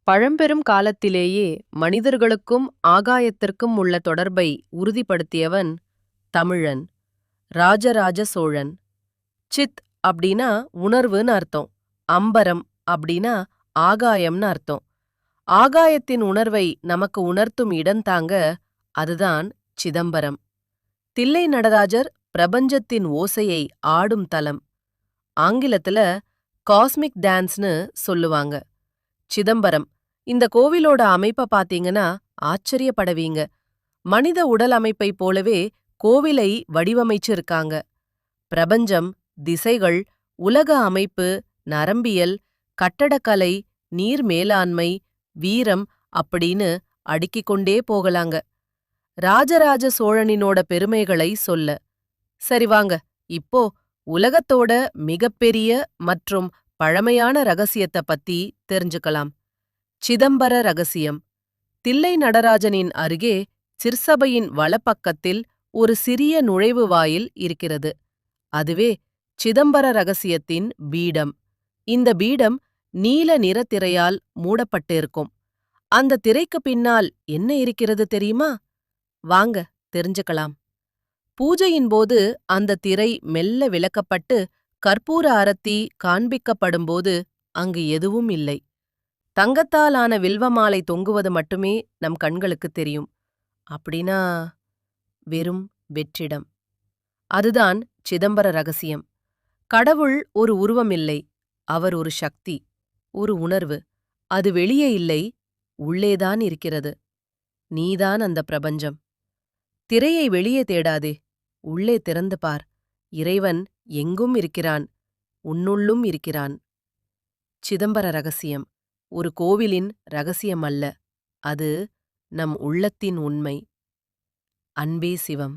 பழம்பெரும் காலத்திலேயே மனிதர்களுக்கும் ஆகாயத்திற்கும் உள்ள தொடர்பை உறுதிப்படுத்தியவன் தமிழன் ராஜராஜ சோழன். சித் அப்படின்னா உணர்வுன்னு அர்த்தம். அம்பரம் அப்படின்னா ஆகாயம்னு அர்த்தம். ஆகாயத்தின் உணர்வை நமக்கு உணர்த்தும் இடந்தாங்க, அதுதான் சிதம்பரம். தில்லை நடராஜர் பிரபஞ்சத்தின் ஓசையை ஆடும் தலம். ஆங்கிலத்துல காஸ்மிக் டான்ஸ்னு சொல்லுவாங்க. சிதம்பரம் இந்த கோவிலோட அமைப்ப பாத்தீங்கன்னா ஆச்சரியப்படவீங்க. மனித உடல் அமைப்பை போலவே கோவிலை வடிவமைச்சிருக்காங்க. பிரபஞ்சம், திசைகள், உலக அமைப்பு, நரம்பியல், கட்டடக்கலை, நீர் மேலாண்மை, வீரம் அப்படின்னு அடுக்கிக் கொண்டே போகலாங்க. ராஜராஜ சோழனினோட பெருமைகளை சொல்ல. சரி வாங்க, இப்போ உலகத்தோட மிகப்பெரிய மற்றும் பழமையான ரகசியத்தை பத்தி தெரிஞ்சுக்கலாம். சிதம்பர ரகசியம். தில்லை நடராஜனின் அருகே சிற்சபையின் வலப்பக்கத்தில் ஒரு சிறிய நுழைவு வாயில் இருக்கிறது. அதுவே சிதம்பர ரகசியத்தின் பீடம். இந்த பீடம் நீல நிறத்திரையால் மூடப்பட்டிருக்கும். அந்த திரைக்கு பின்னால் என்ன இருக்கிறது தெரியுமா? வாங்க தெரிஞ்சுக்கலாம். பூஜையின் போது அந்த திரை மெல்ல விலக்கப்பட்டு கற்பூர அரத்தி காண்பிக்கப்படும்போது அங்கு எதுவும் இல்லை. தங்கத்தாலான வில்வமாலை தொங்குவது மட்டுமே நம் கண்களுக்கு தெரியும். அப்படின்னா வெறும் வெற்றிடம். அதுதான் சிதம்பர ரகசியம். கடவுள் ஒரு உருவம் இல்லை, அவர் ஒரு சக்தி, ஒரு உணர்வு. அது வெளியே இல்லை, உள்ளேதான் இருக்கிறது. நீதான் அந்த பிரபஞ்சம். திரையை வெளியே தேடாதே, உள்ளே திறந்து பார். இறைவன் எங்கும் இருக்கிறான், உன்னுள்ளும் இருக்கிறான். சிதம்பர ரகசியம் ஒரு கோவிலின் ரகசியம் அல்ல, அது நம் உள்ளத்தின் உண்மை. அன்பே சிவம்.